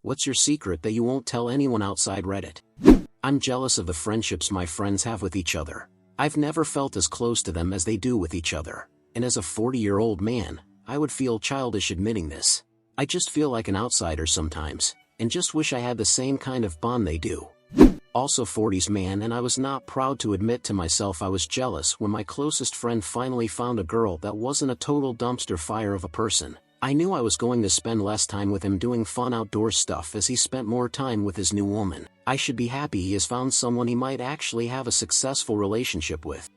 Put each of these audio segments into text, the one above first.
What's your secret that you won't tell anyone outside Reddit? I'm jealous of the friendships my friends have with each other. I've never felt as close to them as they do with each other. And as a 40-year-old man, I would feel childish admitting this. I just feel like an outsider sometimes, and just wish I had the same kind of bond they do. Also 40s man, and I was not proud to admit to myself I was jealous when my closest friend finally found a girl that wasn't a total dumpster fire of a person. I knew I was going to spend less time with him doing fun outdoor stuff as he spent more time with his new woman. I should be happy he has found someone he might actually have a successful relationship with.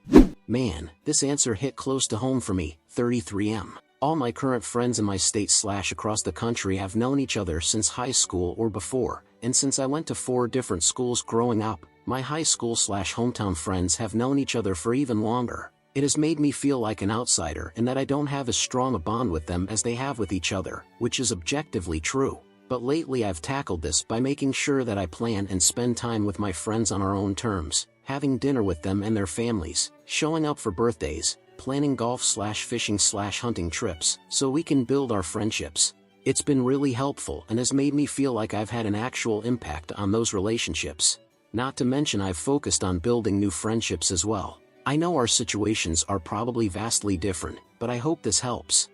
Man, this answer hit close to home for me. 33M. All my current friends in my state/across the country have known each other since high school or before, and since I went to 4 different schools growing up, my high school/hometown friends have known each other for even longer. It has made me feel like an outsider and that I don't have as strong a bond with them as they have with each other, which is objectively true. But lately I've tackled this by making sure that I plan and spend time with my friends on our own terms, having dinner with them and their families, showing up for birthdays, planning golf/fishing/hunting trips, so we can build our friendships. It's been really helpful and has made me feel like I've had an actual impact on those relationships. Not to mention I've focused on building new friendships as well. I know our situations are probably vastly different, but I hope this helps.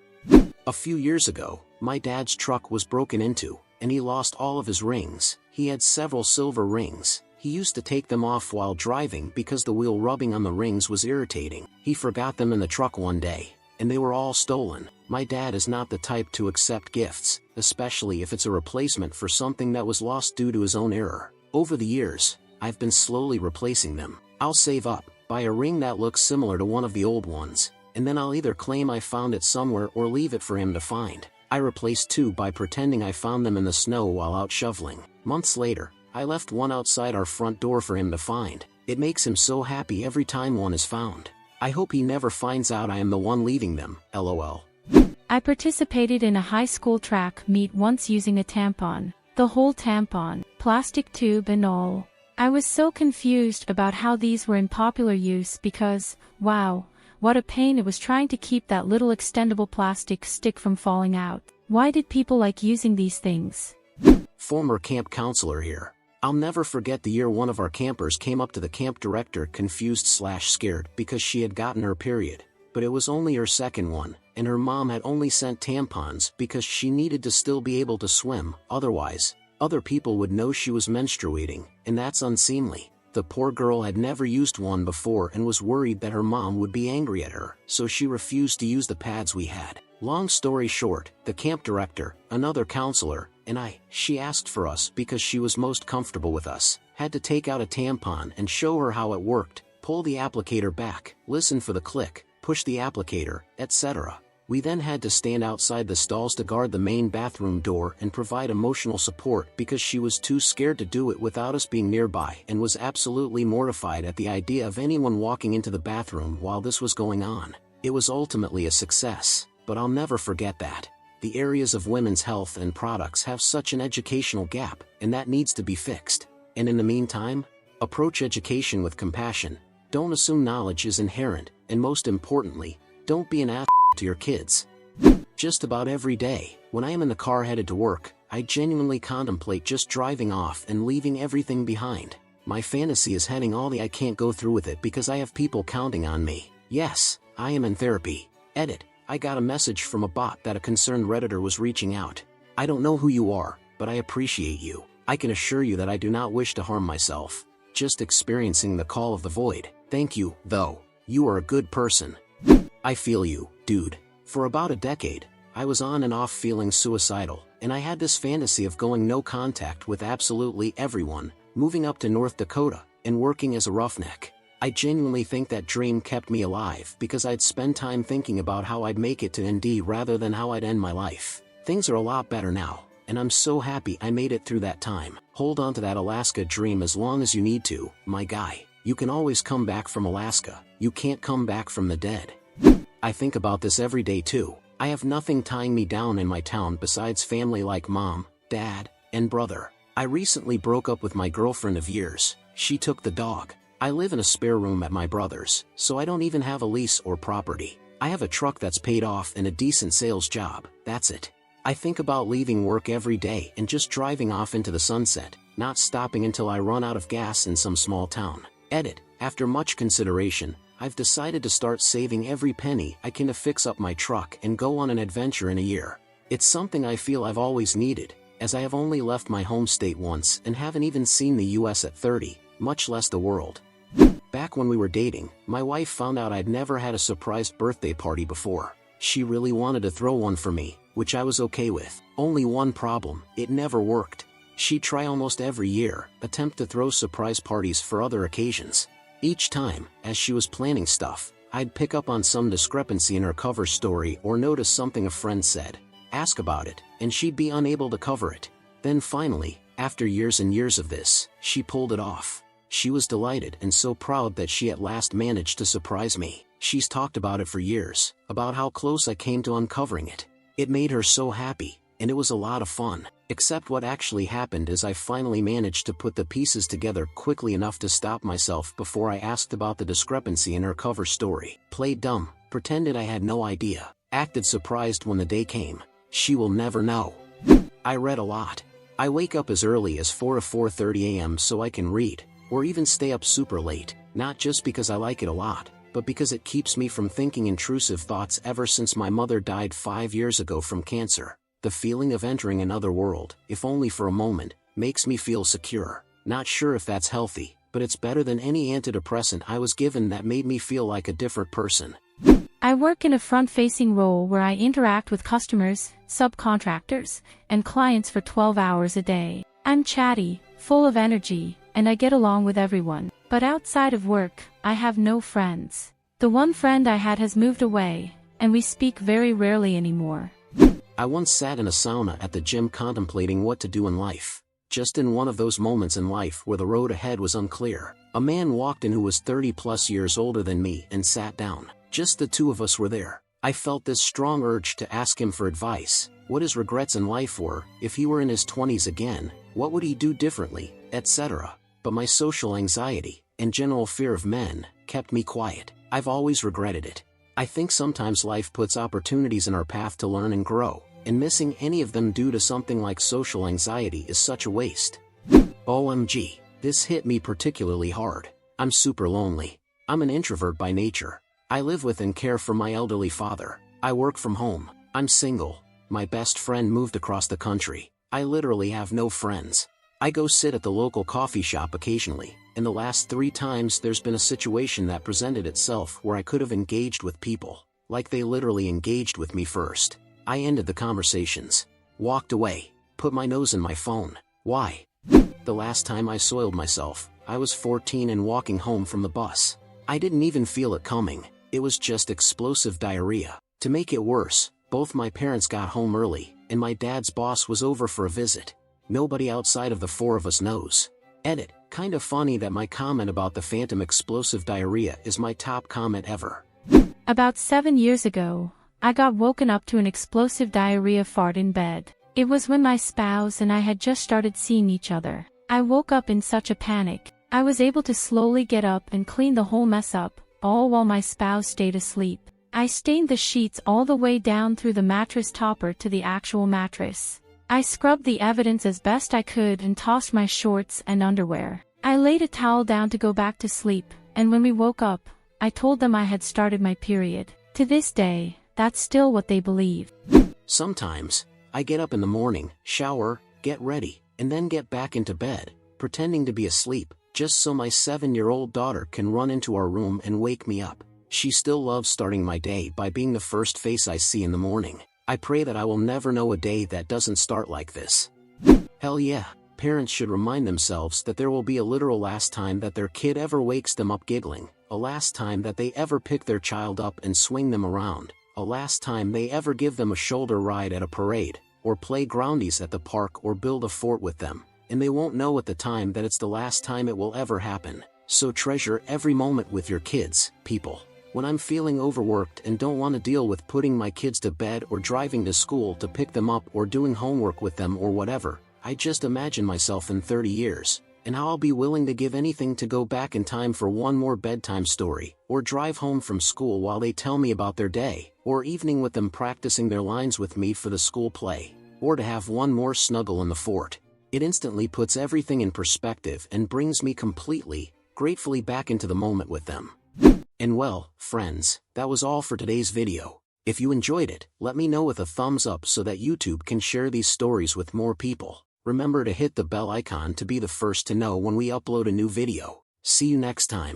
A few years ago, my dad's truck was broken into, and he lost all of his rings. He had several silver rings. He used to take them off while driving because the wheel rubbing on the rings was irritating. He forgot them in the truck one day, and they were all stolen. My dad is not the type to accept gifts, especially if it's a replacement for something that was lost due to his own error. Over the years, I've been slowly replacing them. I'll save up, buy a ring that looks similar to one of the old ones, and then I'll either claim I found it somewhere or leave it for him to find. I replaced 2 by pretending I found them in the snow while out shoveling. Months later, I left one outside our front door for him to find. It makes him so happy every time one is found. I hope he never finds out I am the one leaving them, lol. I participated in a high school track meet once using a tampon. The whole tampon, plastic tube and all. I was so confused about how these were in popular use because, wow, what a pain it was trying to keep that little extendable plastic stick from falling out. Why did people like using these things? Former camp counselor here. I'll never forget the year one of our campers came up to the camp director confused/scared because she had gotten her period, but it was only her second one, and her mom had only sent tampons because she needed to still be able to swim, otherwise, other people would know she was menstruating, and that's unseemly. The poor girl had never used one before and was worried that her mom would be angry at her, so she refused to use the pads we had. Long story short, the camp director, another counselor, and she asked for us because she was most comfortable with us, had to take out a tampon and show her how it worked, pull the applicator back, listen for the click, push the applicator, etc. We then had to stand outside the stalls to guard the main bathroom door and provide emotional support because she was too scared to do it without us being nearby and was absolutely mortified at the idea of anyone walking into the bathroom while this was going on. It was ultimately a success, but I'll never forget that. The areas of women's health and products have such an educational gap, and that needs to be fixed. And in the meantime, approach education with compassion. Don't assume knowledge is inherent, and most importantly, don't be an ass to your kids. Just about every day, when I am in the car headed to work, I genuinely contemplate just driving off and leaving everything behind. My fantasy is heading all the I can't go through with it because I have people counting on me. Yes, I am in therapy. Edit. I got a message from a bot that a concerned Redditor was reaching out. I don't know who you are, but I appreciate you. I can assure you that I do not wish to harm myself. Just experiencing the call of the void. Thank you, though. You are a good person. I feel you, dude. For about a decade, I was on and off feeling suicidal, and I had this fantasy of going no contact with absolutely everyone, moving up to North Dakota, and working as a roughneck. I genuinely think that dream kept me alive because I'd spend time thinking about how I'd make it to ND rather than how I'd end my life. Things are a lot better now, and I'm so happy I made it through that time. Hold on to that Alaska dream as long as you need to, my guy. You can always come back from Alaska. You can't come back from the dead. I think about this every day too. I have nothing tying me down in my town besides family like mom, dad, and brother. I recently broke up with my girlfriend of years. She took the dog. I live in a spare room at my brother's, so I don't even have a lease or property. I have a truck that's paid off and a decent sales job, that's it. I think about leaving work every day and just driving off into the sunset, not stopping until I run out of gas in some small town. Edit. After much consideration, I've decided to start saving every penny I can to fix up my truck and go on an adventure in a year. It's something I feel I've always needed, as I have only left my home state once and haven't even seen the US at 30, much less the world. Back when we were dating, my wife found out I'd never had a surprise birthday party before. She really wanted to throw one for me, which I was okay with. Only one problem: it never worked. She'd try almost every year, attempt to throw surprise parties for other occasions. Each time, as she was planning stuff, I'd pick up on some discrepancy in her cover story or notice something a friend said, ask about it, and she'd be unable to cover it. Then finally, after years and years of this, she pulled it off. She was delighted and so proud that she at last managed to surprise me. She's talked about it for years, about how close I came to uncovering it. It made her so happy, and it was a lot of fun. Except what actually happened is I finally managed to put the pieces together quickly enough to stop myself before I asked about the discrepancy in her cover story. Played dumb, pretended I had no idea, acted surprised when the day came. She will never know. I read a lot. I wake up as early as 4 to 4:30 a.m. so I can read, or even stay up super late, not just because I like it a lot, but because it keeps me from thinking intrusive thoughts. Ever since my mother died 5 years ago from cancer, the feeling of entering another world, if only for a moment, makes me feel secure. Not sure if that's healthy, but it's better than any antidepressant I was given that made me feel like a different person. I work in a front-facing role where I interact with customers, subcontractors, and clients for 12 hours a day. I'm chatty, full of energy, and I get along with everyone. But outside of work, I have no friends. The one friend I had has moved away, and we speak very rarely anymore. I once sat in a sauna at the gym contemplating what to do in life. Just in one of those moments in life where the road ahead was unclear, a man walked in who was 30+ years older than me and sat down. Just the two of us were there. I felt this strong urge to ask him for advice, what his regrets in life were, if he were in his 20s again, what would he do differently, etc. But my social anxiety, and general fear of men, kept me quiet. I've always regretted it. I think sometimes life puts opportunities in our path to learn and grow, and missing any of them due to something like social anxiety is such a waste. OMG, this hit me particularly hard. I'm super lonely. I'm an introvert by nature. I live with and care for my elderly father. I work from home. I'm single. My best friend moved across the country. I literally have no friends. I go sit at the local coffee shop occasionally, and the last 3 times there's been a situation that presented itself where I could have engaged with people, like they literally engaged with me first. I ended the conversations, walked away, put my nose in my phone. Why? The last time I soiled myself, I was 14 and walking home from the bus. I didn't even feel it coming. It was just explosive diarrhea. To make it worse, both my parents got home early, and my dad's boss was over for a visit. Nobody outside of the 4 of us knows. Edit. Kinda funny that my comment about the phantom explosive diarrhea is my top comment ever. About 7 years ago, I got woken up to an explosive diarrhea fart in bed. It was when my spouse and I had just started seeing each other. I woke up in such a panic. I was able to slowly get up and clean the whole mess up, all while my spouse stayed asleep. I stained the sheets all the way down through the mattress topper to the actual mattress. I scrubbed the evidence as best I could and tossed my shorts and underwear. I laid a towel down to go back to sleep, and when we woke up, I told them I had started my period. To this day, that's still what they believe. Sometimes, I get up in the morning, shower, get ready, and then get back into bed, pretending to be asleep, just so my 7-year-old daughter can run into our room and wake me up. She still loves starting my day by being the first face I see in the morning. I pray that I will never know a day that doesn't start like this. Hell yeah, parents should remind themselves that there will be a literal last time that their kid ever wakes them up giggling, a last time that they ever pick their child up and swing them around, a last time they ever give them a shoulder ride at a parade, or play groundies at the park or build a fort with them, and they won't know at the time that it's the last time it will ever happen. So treasure every moment with your kids, people. When I'm feeling overworked and don't want to deal with putting my kids to bed or driving to school to pick them up or doing homework with them or whatever, I just imagine myself in 30 years, and how I'll be willing to give anything to go back in time for one more bedtime story, or drive home from school while they tell me about their day, or evening with them practicing their lines with me for the school play, or to have one more snuggle in the fort. It instantly puts everything in perspective and brings me completely, gratefully back into the moment with them. And well, friends, that was all for today's video. If you enjoyed it, let me know with a thumbs up so that YouTube can share these stories with more people. Remember to hit the bell icon to be the first to know when we upload a new video. See you next time.